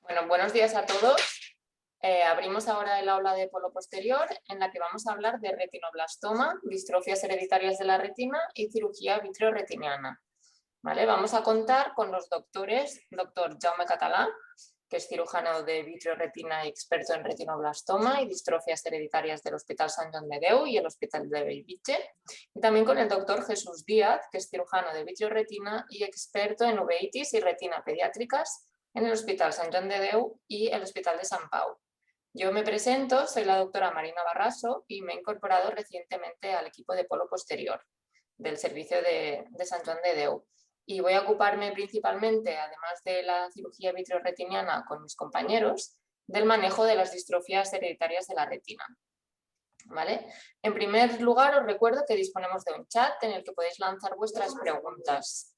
Bueno, buenos días a todos. Abrimos ahora el aula de polo posterior en la que vamos a hablar de retinoblastoma, distrofias hereditarias de la retina y cirugía vitreoretiniana. ¿Vale? Vamos a contar con los doctores, doctor Jaume Català, que es cirujano de vitreoretina y experto en retinoblastoma y distrofias hereditarias del Hospital Sant Joan de Déu y el Hospital de Bellvitge, y también con el doctor Jesús Díaz, que es cirujano de vitreoretina y experto en uveitis y retina pediátricas en el Hospital Sant Joan de Déu y el Hospital de Sant Pau. Yo me presento, soy la doctora Marina Barraso y me he incorporado recientemente al equipo de polo posterior del servicio de Sant Joan de Déu. Y voy a ocuparme principalmente, además de la cirugía vitreoretiniana con mis compañeros, del manejo de las distrofias hereditarias de la retina. ¿Vale? En primer lugar, os recuerdo que disponemos de un chat en el que podéis lanzar vuestras preguntas.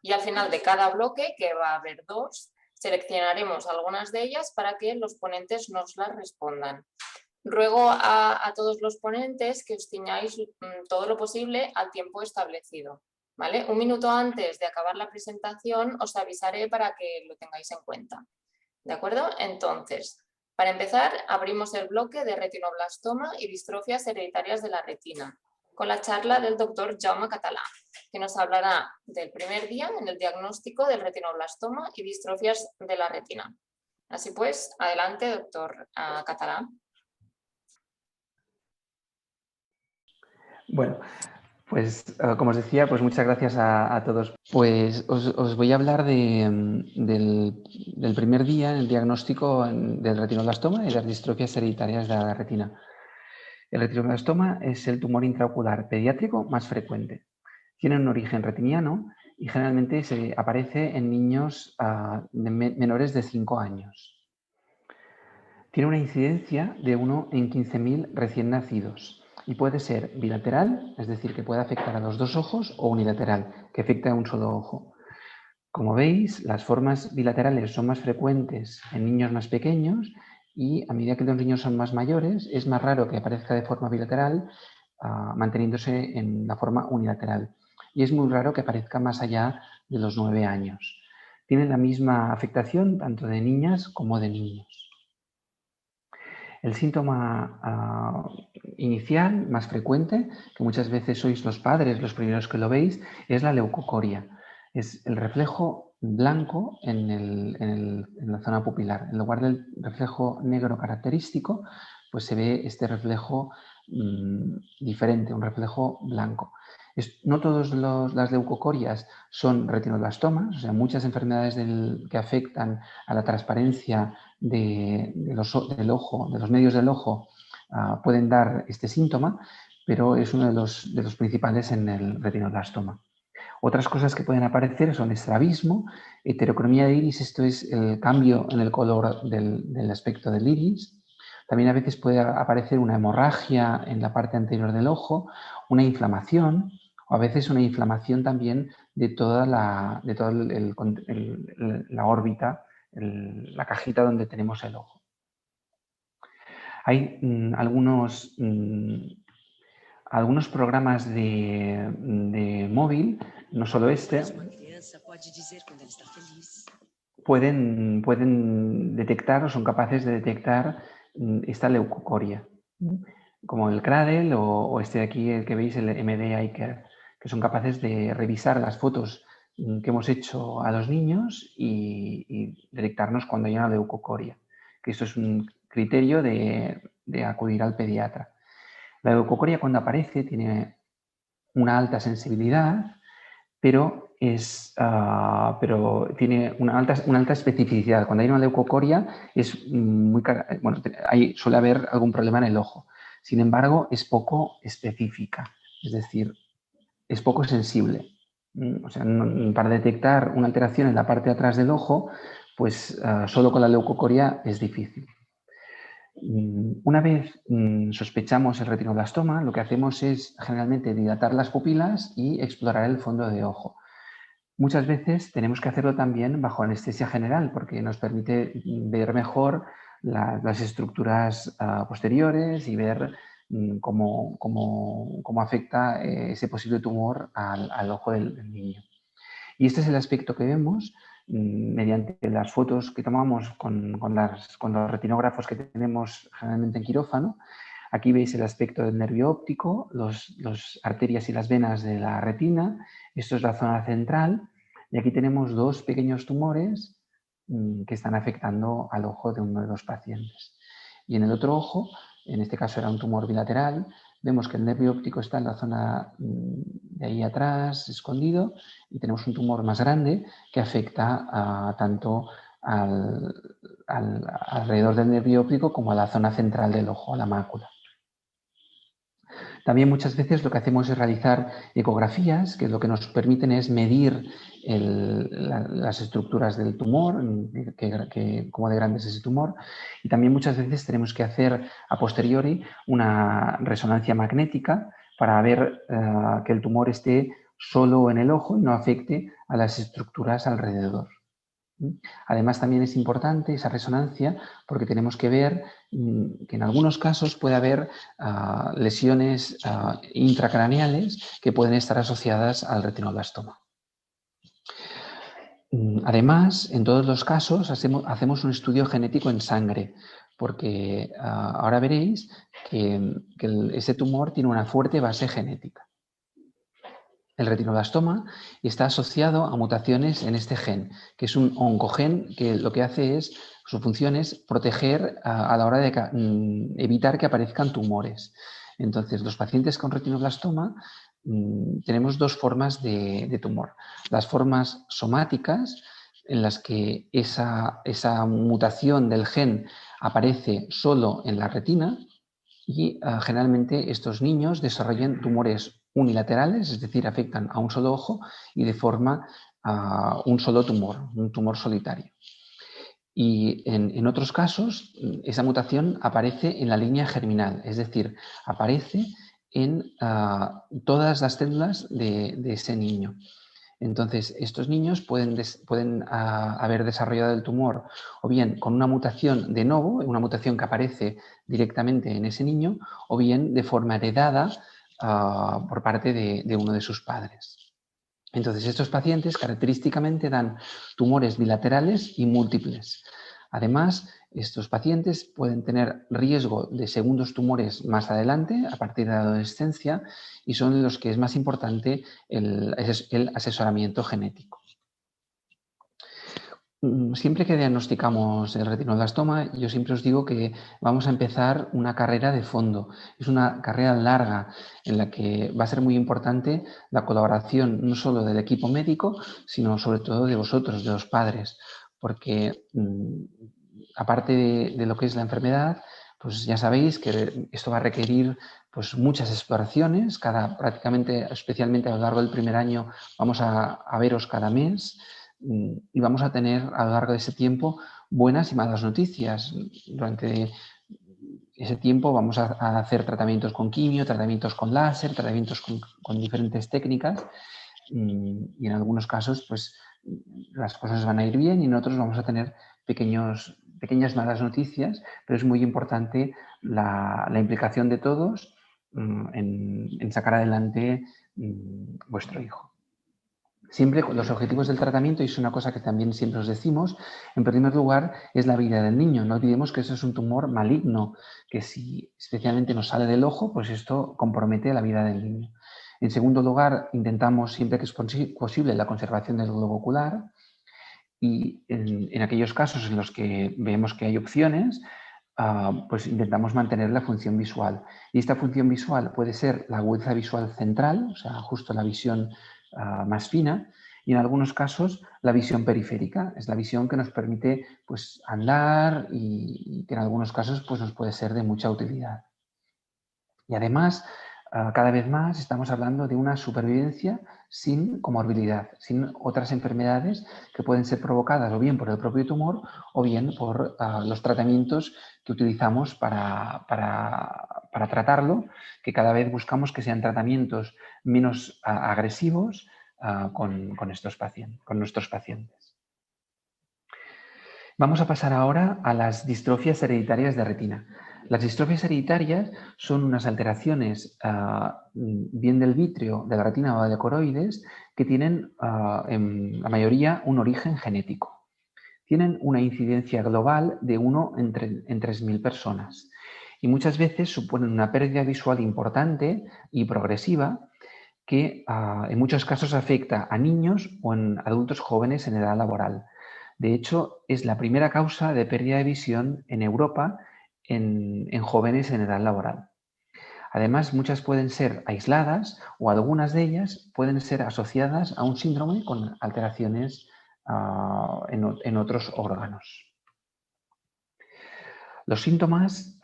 Y al final de cada bloque, que va a haber 2, seleccionaremos algunas de ellas para que los ponentes nos las respondan. Ruego a todos los ponentes que os ciñáis todo lo posible al tiempo establecido. ¿Vale? Un minuto antes de acabar la presentación os avisaré para que lo tengáis en cuenta. ¿De acuerdo? Entonces, para empezar, abrimos el bloque de retinoblastoma y distrofias hereditarias de la retina, con la charla del doctor Jaume Català, que nos hablará del primer día en el diagnóstico del retinoblastoma y distrofias de la retina. Así pues, adelante, doctor Català. Bueno, pues como os decía, pues muchas gracias a todos. Pues os voy a hablar del primer día en el diagnóstico del retinoblastoma y las distrofias hereditarias de la retina. El retinoblastoma es el tumor intraocular pediátrico más frecuente. Tiene un origen retiniano y generalmente aparece en niños menores de 5 años. Tiene una incidencia de 1 en 15.000 recién nacidos. Y puede ser bilateral, es decir, que puede afectar a los 2 ojos, o unilateral, que afecta a un solo ojo. Como veis, las formas bilaterales son más frecuentes en niños más pequeños y a medida que los niños son más mayores, es más raro que aparezca de forma bilateral, manteniéndose en la forma unilateral. Y es muy raro que aparezca más allá de los 9 años. Tienen la misma afectación tanto de niñas como de niños. El síntoma inicial, más frecuente, que muchas veces sois los padres los primeros que lo veis, es la leucocoria. Es el reflejo blanco en la zona pupilar. En lugar del reflejo negro característico, pues se ve este reflejo diferente, un reflejo blanco. No todas las leucocorias son retinoblastomas, o sea, muchas enfermedades que afectan a la transparencia del ojo, de los medios del ojo, pueden dar este síntoma, pero es uno de los principales en el retinoblastoma. Otras cosas que pueden aparecer son estrabismo, heterocromía de iris, esto es el cambio en el color del aspecto del iris. También a veces puede aparecer una hemorragia en la parte anterior del ojo, una inflamación, o a veces una inflamación también de toda la órbita, la cajita donde tenemos el ojo. Hay algunos programas de móvil, no solo este, pueden detectar o son capaces de detectar esta leucocoria, como el Cradle o este de aquí, el que veis, el MD Eye Care, que son capaces de revisar las fotos que hemos hecho a los niños y detectarnos cuando hay una leucocoria, que esto es un criterio de acudir al pediatra. La leucocoria, cuando aparece, tiene una alta sensibilidad, pero tiene una alta especificidad. Cuando hay una leucocoria suele haber algún problema en el ojo. Sin embargo, es poco específica, es decir, es poco sensible. O sea, para detectar una alteración en la parte de atrás del ojo, pues solo con la leucocoria es difícil. Una vez sospechamos el retinoblastoma, lo que hacemos es generalmente dilatar las pupilas y explorar el fondo de ojo. Muchas veces tenemos que hacerlo también bajo anestesia general porque nos permite ver mejor las estructuras posteriores y ver cómo afecta ese posible tumor al ojo del niño. Y este es el aspecto que vemos mediante las fotos que tomamos con los retinógrafos que tenemos generalmente en quirófano. Aquí veis el aspecto del nervio óptico, las arterias y las venas de la retina. Esto es la zona central. Y aquí tenemos dos pequeños tumores que están afectando al ojo de uno de los pacientes. Y en el otro ojo, en este caso era un tumor bilateral, vemos que el nervio óptico está en la zona de ahí atrás, escondido, y tenemos un tumor más grande que afecta tanto alrededor del nervio óptico como a la zona central del ojo, a la mácula. También muchas veces lo que hacemos es realizar ecografías, que lo que nos permiten es medir las estructuras del tumor, cómo de grande es ese tumor, y también muchas veces tenemos que hacer a posteriori una resonancia magnética para ver que el tumor esté solo en el ojo y no afecte a las estructuras alrededor. Además, también es importante esa resonancia porque tenemos que ver que en algunos casos puede haber lesiones intracraneales que pueden estar asociadas al retinoblastoma. Además, en todos los casos hacemos un estudio genético en sangre porque ahora veréis que ese tumor tiene una fuerte base genética. El retinoblastoma está asociado a mutaciones en este gen, que es un oncogen que lo que hace es, su función es proteger a la hora de evitar que aparezcan tumores. Entonces, los pacientes con retinoblastoma tenemos dos formas de tumor. Las formas somáticas, en las que esa mutación del gen aparece solo en la retina, y generalmente estos niños desarrollan tumores unilaterales, es decir, afectan a un solo ojo y de forma a un solo tumor, un tumor solitario. Y en otros casos, esa mutación aparece en la línea germinal, es decir, aparece en todas las células de ese niño. Entonces, estos niños pueden haber desarrollado el tumor o bien con una mutación de novo, una mutación que aparece directamente en ese niño, o bien de forma heredada por parte de uno de sus padres. Entonces, estos pacientes característicamente dan tumores bilaterales y múltiples. Además, estos pacientes pueden tener riesgo de segundos tumores más adelante, a partir de la adolescencia, y son los que es más importante el asesoramiento genético. Siempre que diagnosticamos el retinoblastoma, yo siempre os digo que vamos a empezar una carrera de fondo. Es una carrera larga en la que va a ser muy importante la colaboración no solo del equipo médico, sino sobre todo de vosotros, de los padres, porque aparte de lo que es la enfermedad, pues ya sabéis que esto va a requerir pues muchas exploraciones, prácticamente, especialmente a lo largo del primer año, vamos a veros cada mes. Y vamos a tener a lo largo de ese tiempo buenas y malas noticias. Durante ese tiempo vamos a hacer tratamientos con quimio, tratamientos con láser, tratamientos con diferentes técnicas y en algunos casos pues las cosas van a ir bien y en otros vamos a tener pequeñas malas noticias, pero es muy importante la implicación de todos en sacar adelante vuestro hijo. Siempre los objetivos del tratamiento, y es una cosa que también siempre os decimos, en primer lugar es la vida del niño. No olvidemos que eso es un tumor maligno, que si especialmente nos sale del ojo, pues esto compromete la vida del niño. En segundo lugar, intentamos siempre que es posible la conservación del globo ocular y en aquellos casos en los que vemos que hay opciones, pues intentamos mantener la función visual. Y esta función visual puede ser la agudeza visual central, o sea, justo la visión más fina, y en algunos casos la visión periférica, es la visión que nos permite pues, andar y que en algunos casos pues, nos puede ser de mucha utilidad. Y además, cada vez más estamos hablando de una supervivencia sin comorbilidad, sin otras enfermedades que pueden ser provocadas o bien por el propio tumor o bien por los tratamientos que utilizamos para tratarlo, que cada vez buscamos que sean tratamientos menos agresivos con nuestros pacientes. Vamos a pasar ahora a las distrofias hereditarias de retina. Las distrofias hereditarias son unas alteraciones bien del vítreo, de la retina o de coroides que tienen en la mayoría un origen genético. Tienen una incidencia global de 1 en 3.000 personas y muchas veces suponen una pérdida visual importante y progresiva que en muchos casos afecta a niños o en adultos jóvenes en edad laboral. De hecho, es la primera causa de pérdida de visión en Europa en jóvenes en edad laboral. Además, muchas pueden ser aisladas o algunas de ellas pueden ser asociadas a un síndrome con alteraciones en otros órganos. Los síntomas,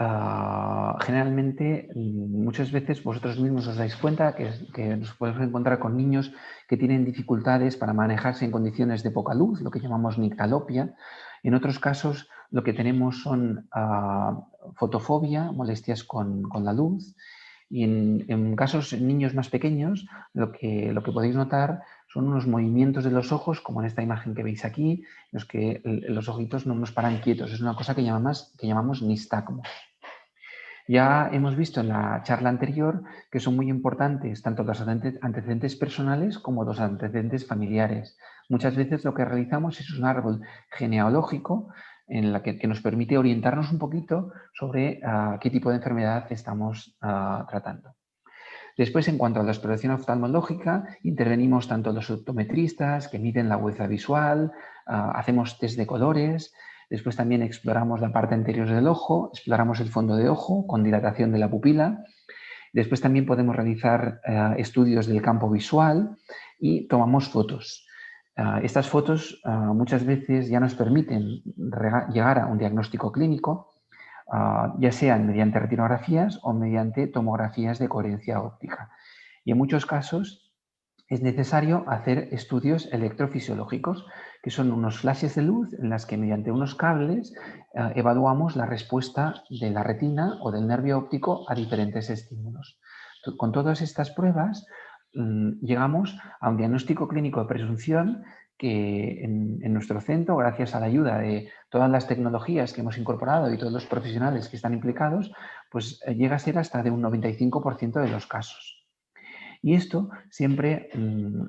generalmente, muchas veces vosotros mismos os dais cuenta que nos podemos encontrar con niños que tienen dificultades para manejarse en condiciones de poca luz, lo que llamamos nictalopia. En otros casos, lo que tenemos son fotofobia, molestias con la luz. Y en casos en niños más pequeños, lo que podéis notar son unos movimientos de los ojos, como en esta imagen que veis aquí, en los que los ojitos no nos paran quietos. Es una cosa que llamamos nistagmo. Ya hemos visto en la charla anterior que son muy importantes tanto los antecedentes personales como los antecedentes familiares. Muchas veces lo que realizamos es un árbol genealógico en la que nos permite orientarnos un poquito sobre qué tipo de enfermedad estamos tratando. Después, en cuanto a la exploración oftalmológica, intervenimos tanto los optometristas que miden la agudeza visual, hacemos test de colores, después también exploramos la parte anterior del ojo, exploramos el fondo de ojo con dilatación de la pupila, después también podemos realizar estudios del campo visual y tomamos fotos. Estas fotos muchas veces ya nos permiten llegar a un diagnóstico clínico, ya sean mediante retinografías o mediante tomografías de coherencia óptica. Y en muchos casos es necesario hacer estudios electrofisiológicos, que son unos flashes de luz en las que mediante unos cables evaluamos la respuesta de la retina o del nervio óptico a diferentes estímulos. Con todas estas pruebas llegamos a un diagnóstico clínico de presunción que en nuestro centro, gracias a la ayuda de todas las tecnologías que hemos incorporado y todos los profesionales que están implicados, pues llega a ser hasta de un 95% de los casos. Y esto siempre,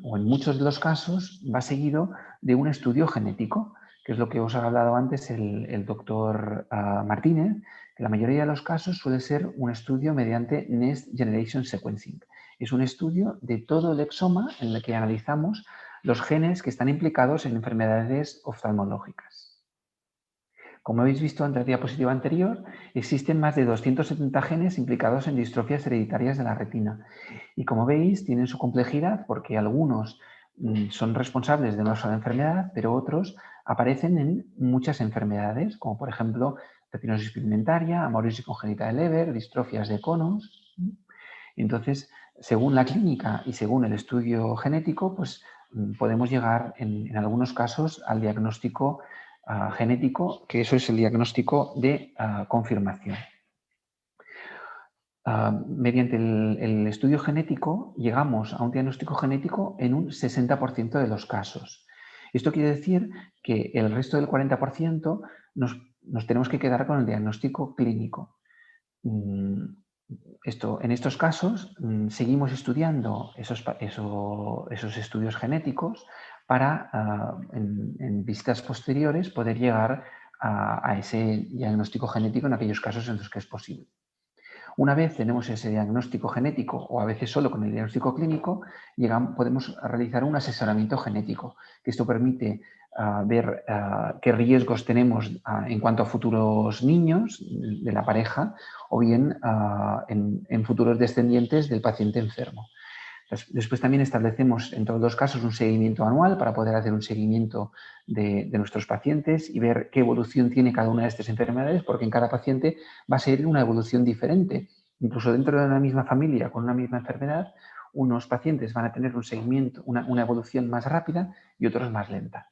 o en muchos de los casos, va seguido de un estudio genético, que es lo que os ha hablado antes el doctor Martínez, que la mayoría de los casos suele ser un estudio mediante Next Generation Sequencing. Es un estudio de todo el exoma en el que analizamos los genes que están implicados en enfermedades oftalmológicas. Como habéis visto en la diapositiva anterior, existen más de 270 genes implicados en distrofias hereditarias de la retina. Y como veis, tienen su complejidad porque algunos son responsables de una sola enfermedad, pero otros aparecen en muchas enfermedades, como por ejemplo retinosis pigmentaria, amaurosis congénita de Leber, distrofias de conos. Entonces, según la clínica y según el estudio genético, pues podemos llegar en algunos casos al diagnóstico genético, que eso es el diagnóstico de confirmación. Mediante el estudio genético llegamos a un diagnóstico genético en un 60% de los casos. Esto quiere decir que el resto del 40% nos tenemos que quedar con el diagnóstico clínico. En estos casos seguimos estudiando esos estudios genéticos para en visitas posteriores poder llegar a ese diagnóstico genético en aquellos casos en los que es posible. Una vez tenemos ese diagnóstico genético o a veces solo con el diagnóstico clínico, podemos realizar un asesoramiento genético, que esto permite ver qué riesgos tenemos en cuanto a futuros niños de la pareja o bien en futuros descendientes del paciente enfermo. Después también establecemos en todos los casos un seguimiento anual para poder hacer un seguimiento de nuestros pacientes y ver qué evolución tiene cada una de estas enfermedades, porque en cada paciente va a ser una evolución diferente. Incluso dentro de una misma familia con una misma enfermedad, unos pacientes van a tener un seguimiento, una evolución más rápida y otros más lenta.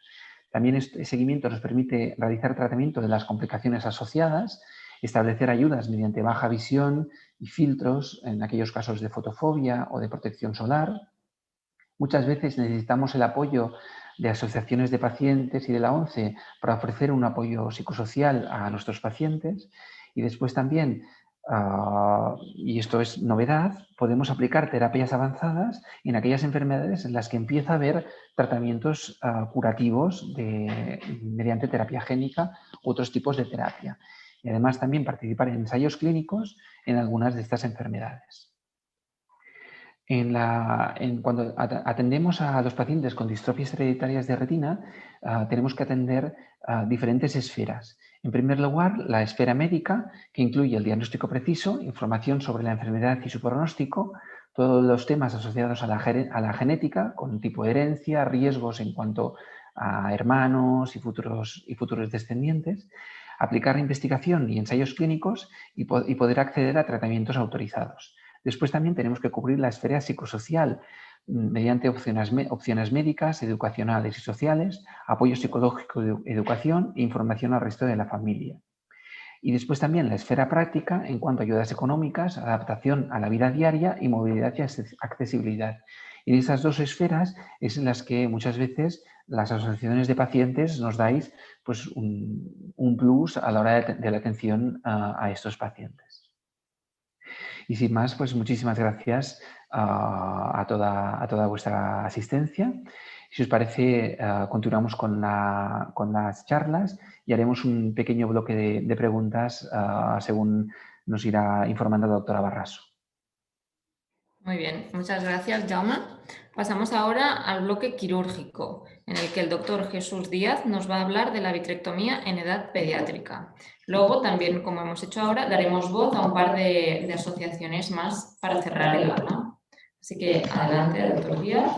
También este seguimiento nos permite realizar tratamiento de las complicaciones asociadas, establecer ayudas mediante baja visión y filtros en aquellos casos de fotofobia o de protección solar. Muchas veces necesitamos el apoyo de asociaciones de pacientes y de la ONCE para ofrecer un apoyo psicosocial a nuestros pacientes Y después también, y esto es novedad, podemos aplicar terapias avanzadas en aquellas enfermedades en las que empieza a haber tratamientos curativos mediante terapia génica u otros tipos de terapia. Y además también participar en ensayos clínicos en algunas de estas enfermedades. Cuando atendemos a los pacientes con distrofias hereditarias de retina, tenemos que atender diferentes esferas. En primer lugar, la esfera médica, que incluye el diagnóstico preciso, información sobre la enfermedad y su pronóstico, todos los temas asociados a la genética, con tipo de herencia, riesgos en cuanto a hermanos y futuros descendientes, aplicar investigación y ensayos clínicos y poder acceder a tratamientos autorizados. Después también tenemos que cubrir la esfera psicosocial mediante opciones médicas, educacionales y sociales, apoyo psicológico, educación e información al resto de la familia. Y después también la esfera práctica en cuanto a ayudas económicas, adaptación a la vida diaria y movilidad y accesibilidad. Y en esas dos esferas es en las que muchas veces las asociaciones de pacientes nos dais pues, un plus a la hora de la atención a estos pacientes. Y sin más, pues muchísimas gracias a toda vuestra asistencia. Si os parece, continuamos con las charlas y haremos un pequeño bloque de preguntas según nos irá informando la doctora Barraso. Muy bien, muchas gracias, Jaume. Pasamos ahora al bloque quirúrgico, en el que el doctor Jesús Díaz nos va a hablar de la vitrectomía en edad pediátrica. Luego, también, como hemos hecho ahora, daremos voz a un par de asociaciones más para cerrar el aula. Así que, adelante, doctor Díaz.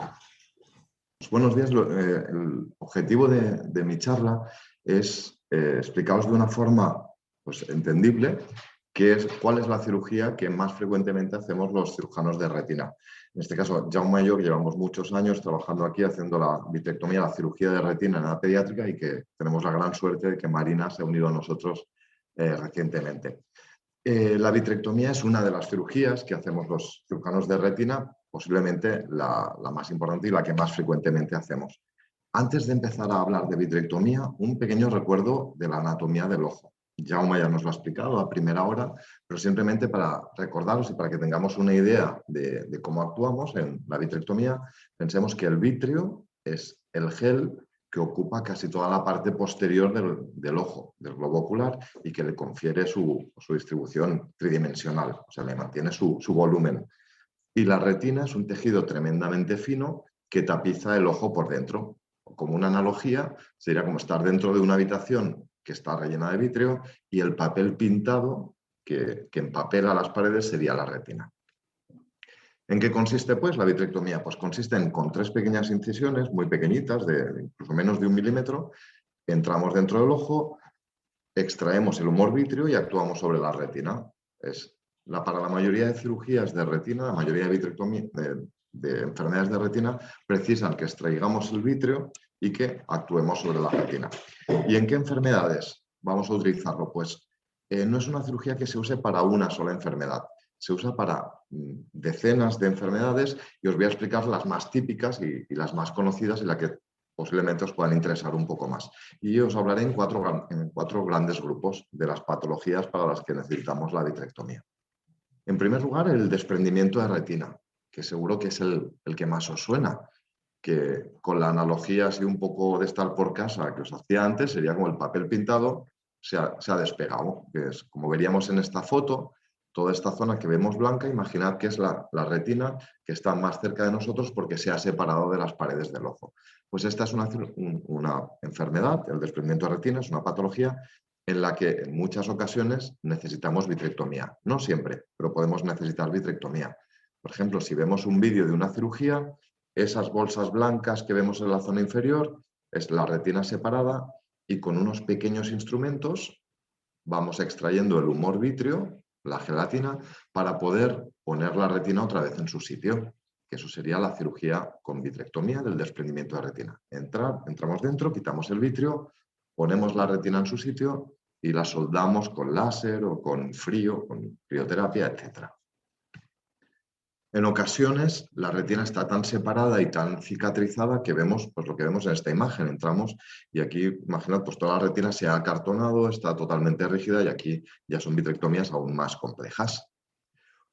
Buenos días. El objetivo de mi charla es explicaros de una forma pues, entendible cuál es la cirugía que más frecuentemente hacemos los cirujanos de retina. En este caso, Jaume y yo llevamos muchos años trabajando aquí haciendo la vitrectomía, la cirugía de retina en edad pediátrica y que tenemos la gran suerte de que Marina se ha unido a nosotros recientemente. La vitrectomía es una de las cirugías que hacemos los cirujanos de retina, posiblemente la más importante y la que más frecuentemente hacemos. Antes de empezar a hablar de vitrectomía, un pequeño recuerdo de la anatomía del ojo. Jaume ya nos lo ha explicado a primera hora, pero simplemente para recordaros y para que tengamos una idea de cómo actuamos en la vitrectomía, pensemos que el vitrio es el gel que ocupa casi toda la parte posterior del ojo, del globo ocular, y que le confiere su distribución tridimensional, o sea, le mantiene su volumen. Y la retina es un tejido tremendamente fino que tapiza el ojo por dentro. Como una analogía, sería como estar dentro de una habitación que está rellena de vitrio y el papel pintado que empapela las paredes sería la retina. ¿En qué consiste, pues, la vitrectomía? Pues consiste con 3 pequeñas incisiones, muy pequeñitas, de incluso menos de 1 milímetro. Entramos dentro del ojo, extraemos el humor vitrio y actuamos sobre la retina. Para la mayoría de cirugías de retina, la mayoría de vitrectomía, de enfermedades de retina, precisan que extraigamos el vitrio y que actuemos sobre la retina. ¿Y en qué enfermedades vamos a utilizarlo? Pues no es una cirugía que se use para una sola enfermedad. Se usa para decenas de enfermedades y os voy a explicar las más típicas y las más conocidas y las que posiblemente os puedan interesar un poco más. Y os hablaré en cuatro grandes grupos de las patologías para las que necesitamos la vitrectomía. En primer lugar, el desprendimiento de retina, que seguro que es el que más os suena, que con la analogía así un poco de estar por casa que os hacía antes, sería como el papel pintado se ha despegado, que es como veríamos en esta foto. Toda esta zona que vemos blanca, imaginad que es la retina que está más cerca de nosotros porque se ha separado de las paredes del ojo. Pues esta es una enfermedad, el desprendimiento de retina es una patología en la que en muchas ocasiones necesitamos vitrectomía. No siempre, pero podemos necesitar vitrectomía. Por ejemplo, si vemos un vídeo de una cirugía, esas bolsas blancas que vemos en la zona inferior es la retina separada y con unos pequeños instrumentos vamos extrayendo el humor vítreo, la gelatina, para poder poner la retina otra vez en su sitio, que eso sería la cirugía con vitrectomía del desprendimiento de retina. Entramos dentro, quitamos el vitrio, ponemos la retina en su sitio y la soldamos con láser o con frío, con crioterapia, etc. En ocasiones la retina está tan separada y tan cicatrizada que vemos pues, lo que vemos en esta imagen. Entramos y aquí, imaginad, pues toda la retina se ha acartonado, está totalmente rígida y aquí ya son vitrectomías aún más complejas.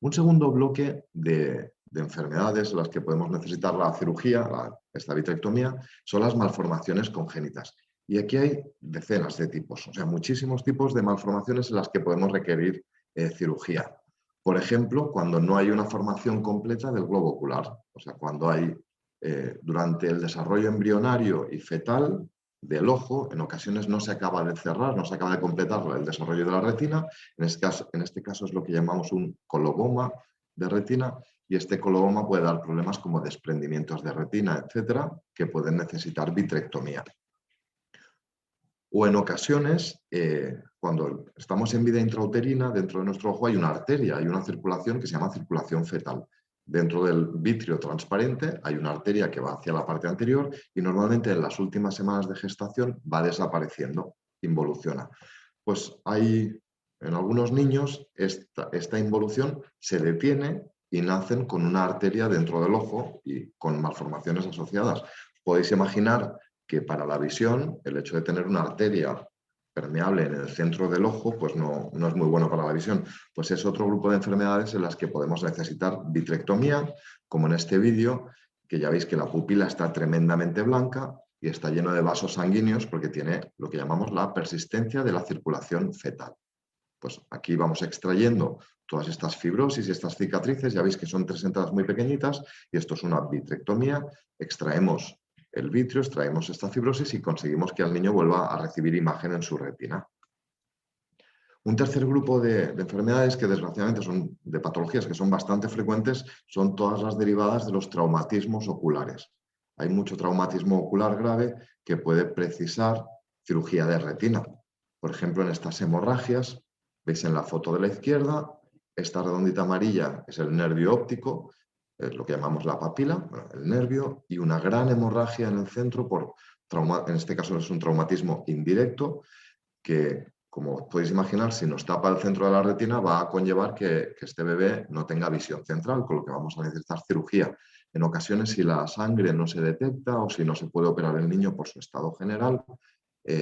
Un segundo bloque de enfermedades en las que podemos necesitar la cirugía, esta vitrectomía, son las malformaciones congénitas. Y aquí hay decenas de tipos, o sea, muchísimos tipos de malformaciones en las que podemos requerir cirugía. Por ejemplo, cuando no hay una formación completa del globo ocular, o sea, cuando hay, durante el desarrollo embrionario y fetal del ojo, en ocasiones no se acaba de cerrar, no se acaba de completar el desarrollo de la retina. En este caso es lo que llamamos un coloboma de retina, y este coloboma puede dar problemas como desprendimientos de retina, etcétera, que pueden necesitar vitrectomía. O en ocasiones, cuando estamos en vida intrauterina, dentro de nuestro ojo hay una arteria, hay una circulación que se llama circulación fetal. Dentro del vitrio transparente hay una arteria que va hacia la parte anterior y normalmente en las últimas semanas de gestación va desapareciendo, involuciona. Pues hay, en algunos niños, esta involución se detiene y nacen con una arteria dentro del ojo y con malformaciones asociadas. Podéis imaginar que para la visión, el hecho de tener una arteria permeable en el centro del ojo, pues no es muy bueno para la visión. Pues es otro grupo de enfermedades en las que podemos necesitar vitrectomía, como en este vídeo, que ya veis que la pupila está tremendamente blanca y está lleno de vasos sanguíneos porque tiene lo que llamamos la persistencia de la circulación fetal. Pues aquí vamos extrayendo todas estas fibrosis y estas cicatrices, ya veis que son 3 entradas muy pequeñitas y esto es una vitrectomía, extraemos el vitrio, extraemos esta fibrosis y conseguimos que el niño vuelva a recibir imagen en su retina. Un tercer grupo de enfermedades que desgraciadamente son de patologías que son bastante frecuentes son todas las derivadas de los traumatismos oculares. Hay mucho traumatismo ocular grave que puede precisar cirugía de retina. Por ejemplo, en estas hemorragias, veis en la foto de la izquierda, esta redondita amarilla es el nervio óptico, es lo que llamamos la papila, el nervio, y una gran hemorragia en el centro por trauma, en este caso es un traumatismo indirecto que, como podéis imaginar, si nos tapa el centro de la retina va a conllevar que este bebé no tenga visión central, con lo que vamos a necesitar cirugía. En ocasiones, si la sangre no se detecta o si no se puede operar el niño por su estado general,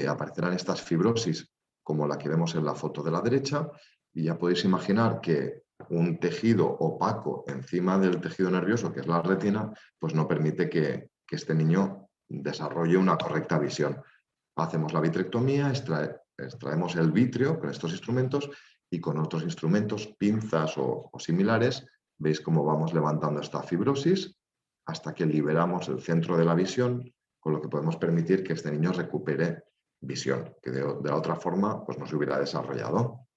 aparecerán estas fibrosis como la que vemos en la foto de la derecha, y ya podéis imaginar que un tejido opaco encima del tejido nervioso, que es la retina, pues no permite que este niño desarrolle una correcta visión. Hacemos la vitrectomía, extraemos el vitrio con estos instrumentos y con otros instrumentos, pinzas o similares, veis cómo vamos levantando esta fibrosis hasta que liberamos el centro de la visión, con lo que podemos permitir que este niño recupere visión, que de la otra forma pues no se hubiera desarrollado.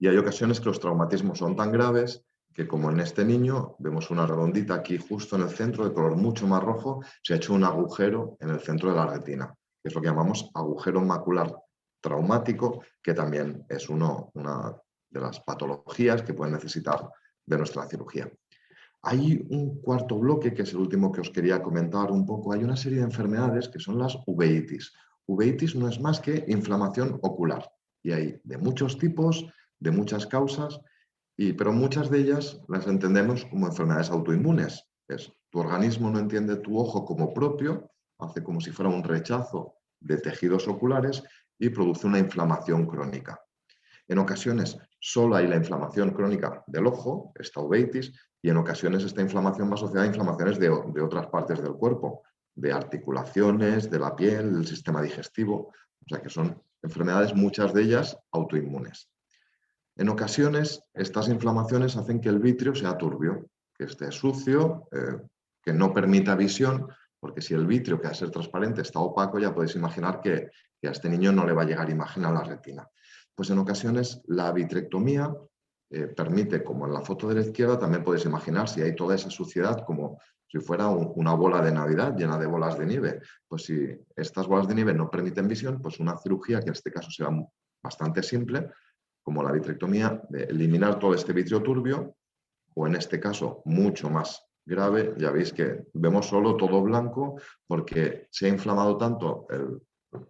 Y hay ocasiones que los traumatismos son tan graves que, como en este niño, vemos una redondita aquí justo en el centro, de color mucho más rojo, se ha hecho un agujero en el centro de la retina, que es lo que llamamos agujero macular traumático, que también es una de las patologías que pueden necesitar de nuestra cirugía. Hay un cuarto bloque, que es el último que os quería comentar un poco. Hay una serie de enfermedades que son las uveitis. Uveitis no es más que inflamación ocular, y hay de muchos tipos, de muchas causas, pero muchas de ellas las entendemos como enfermedades autoinmunes. Tu organismo no entiende tu ojo como propio, hace como si fuera un rechazo de tejidos oculares y produce una inflamación crónica. En ocasiones solo hay la inflamación crónica del ojo, esta uveitis, y en ocasiones esta inflamación va asociada a inflamaciones de otras partes del cuerpo, de articulaciones, de la piel, del sistema digestivo, o sea que son enfermedades, muchas de ellas autoinmunes. En ocasiones, estas inflamaciones hacen que el vitrio sea turbio, que esté sucio, que no permita visión, porque si el vitrio, que al ser transparente, está opaco, ya podéis imaginar que a este niño no le va a llegar imagen a la retina. Pues en ocasiones la vitrectomía permite, como en la foto de la izquierda, también podéis imaginar si hay toda esa suciedad como si fuera una bola de Navidad llena de bolas de nieve. Pues si estas bolas de nieve no permiten visión, pues una cirugía, que en este caso será bastante simple, como la vitrectomía, de eliminar todo este vitrio turbio, o en este caso mucho más grave, ya veis que vemos solo todo blanco porque se ha inflamado tanto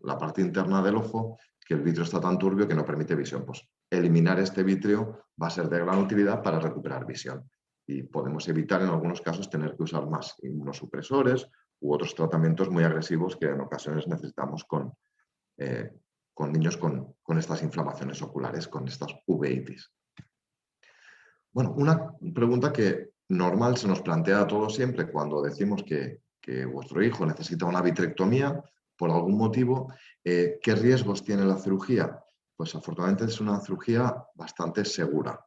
la parte interna del ojo que el vitrio está tan turbio que no permite visión. Pues eliminar este vitrio va a ser de gran utilidad para recuperar visión. y podemos evitar en algunos casos tener que usar más inmunosupresores u otros tratamientos muy agresivos que en ocasiones necesitamos con niños con estas inflamaciones oculares, con estas uveitis. Bueno, una pregunta que normal se nos plantea a todos siempre cuando decimos que vuestro hijo necesita una vitrectomía por algún motivo, ¿qué riesgos tiene la cirugía? Pues afortunadamente es una cirugía bastante segura.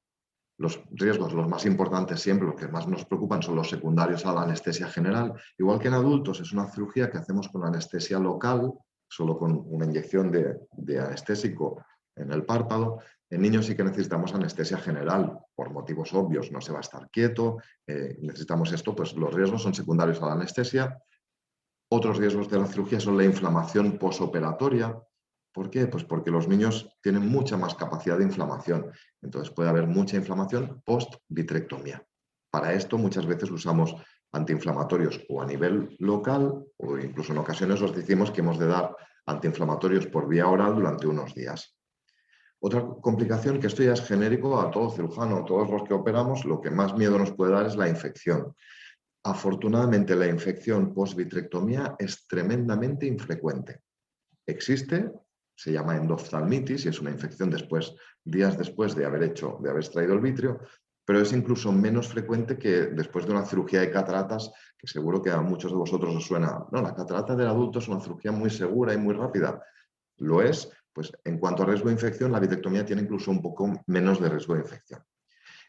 Los riesgos, los más importantes siempre, los que más nos preocupan, son los secundarios a la anestesia general. Igual que en adultos, es una cirugía que hacemos con anestesia local, solo con una inyección de anestésico en el párpado. En niños sí que necesitamos anestesia general, por motivos obvios, no se va a estar quieto, necesitamos esto, pues los riesgos son secundarios a la anestesia. Otros riesgos de la cirugía son la inflamación posoperatoria. ¿Por qué? Pues porque los niños tienen mucha más capacidad de inflamación, entonces puede haber mucha inflamación post-vitrectomía. Para esto muchas veces usamos antiinflamatorios o a nivel local o incluso en ocasiones os decimos que hemos de dar antiinflamatorios por vía oral durante unos días. Otra complicación, que esto ya es genérico a todo cirujano, a todos los que operamos, lo que más miedo nos puede dar es la infección. Afortunadamente la infección post-vitrectomía es tremendamente infrecuente. Existe, se llama endoftalmitis y es una infección días después de haber extraído el vitrio, pero es incluso menos frecuente que después de una cirugía de cataratas, que seguro que a muchos de vosotros os suena. No, la catarata del adulto es una cirugía muy segura y muy rápida. Lo es, pues en cuanto a riesgo de infección, la vitrectomía tiene incluso un poco menos de riesgo de infección.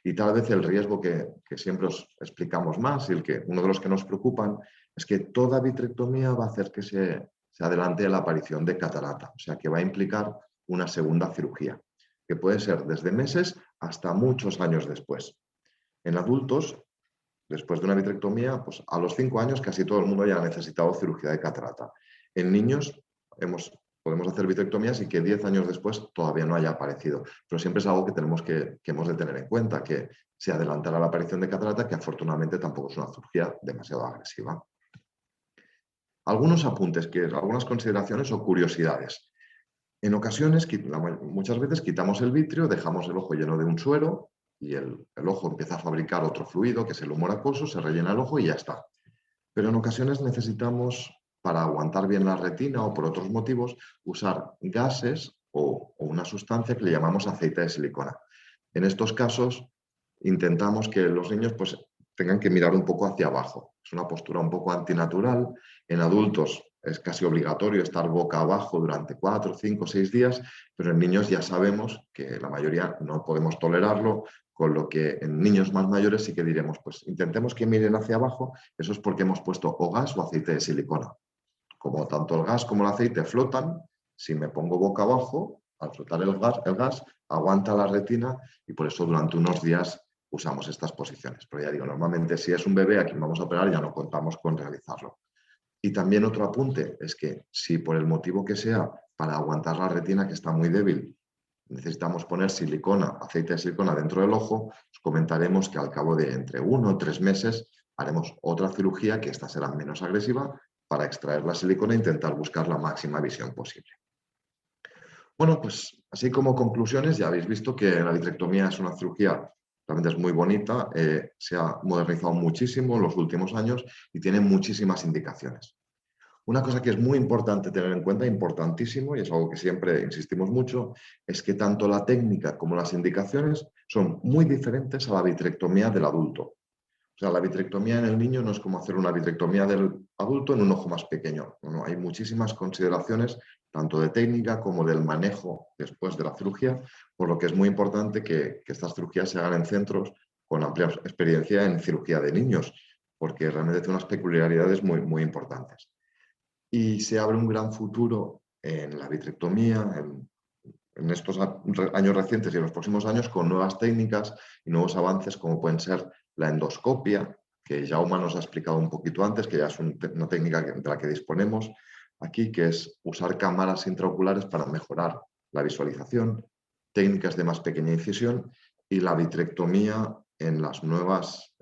Y tal vez el riesgo que siempre os explicamos más y uno de los que nos preocupan es que toda vitrectomía va a hacer que se adelante la aparición de catarata, o sea que va a implicar una segunda cirugía, que puede ser desde meses hasta muchos años después. En adultos, después de una vitrectomía, pues a los 5 años casi todo el mundo ya ha necesitado cirugía de catarata. En niños podemos hacer vitrectomías y que 10 años después todavía no haya aparecido. Pero siempre es algo que hemos de tener en cuenta, que se adelantará la aparición de catarata, que afortunadamente tampoco es una cirugía demasiado agresiva. Algunos apuntes, algunas consideraciones o curiosidades. En ocasiones, muchas veces quitamos el vitrio, dejamos el ojo lleno de un suero y el ojo empieza a fabricar otro fluido, que es el humor acuoso, se rellena el ojo y ya está. Pero en ocasiones necesitamos, para aguantar bien la retina o por otros motivos, usar gases o una sustancia que le llamamos aceite de silicona. En estos casos intentamos que los niños pues, tengan que mirar un poco hacia abajo. Es una postura un poco antinatural. En adultos es casi obligatorio estar boca abajo durante 4, 5, 6 días, pero en niños ya sabemos que la mayoría no podemos tolerarlo, con lo que en niños más mayores sí que diremos, pues intentemos que miren hacia abajo. Eso es porque hemos puesto o gas o aceite de silicona. Como tanto el gas como el aceite flotan, si me pongo boca abajo, al flotar el gas aguanta la retina y por eso durante unos días usamos estas posiciones. Pero ya digo, normalmente si es un bebé a quien vamos a operar ya no contamos con realizarlo. Y también otro apunte es que si por el motivo que sea, para aguantar la retina que está muy débil, necesitamos poner silicona, aceite de silicona dentro del ojo, os comentaremos que al cabo de entre 1 o 3 meses haremos otra cirugía, que esta será menos agresiva, para extraer la silicona e intentar buscar la máxima visión posible. Bueno, pues así como conclusiones, ya habéis visto que la vitrectomía es una cirugía realmente es muy bonita, se ha modernizado muchísimo en los últimos años y tiene muchísimas indicaciones. Una cosa que es muy importante tener en cuenta, importantísimo, y es algo que siempre insistimos mucho, es que tanto la técnica como las indicaciones son muy diferentes a la vitrectomía del adulto. O sea, la vitrectomía en el niño no es como hacer una vitrectomía del adulto en un ojo más pequeño. No, hay muchísimas consideraciones, tanto de técnica como del manejo después de la cirugía, por lo que es muy importante que estas cirugías se hagan en centros con amplia experiencia en cirugía de niños, porque realmente tiene unas peculiaridades muy, muy importantes. Y se abre un gran futuro en la vitrectomía, en estos años recientes y en los próximos años, con nuevas técnicas y nuevos avances como pueden ser la endoscopia, que Jaume nos ha explicado un poquito antes, que ya es una técnica de la que disponemos aquí, que es usar cámaras intraoculares para mejorar la visualización, técnicas de más pequeña incisión y la vitrectomía en las nuevas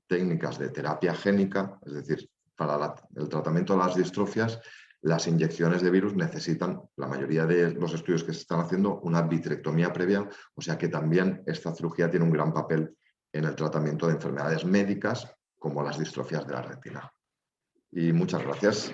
técnicas de terapia génica, es decir, para el tratamiento de las distrofias, las inyecciones de virus necesitan, la mayoría de los estudios que se están haciendo, una vitrectomía previa, o sea que también esta cirugía tiene un gran papel en el tratamiento de enfermedades médicas como las distrofías de la retina. Y muchas gracias.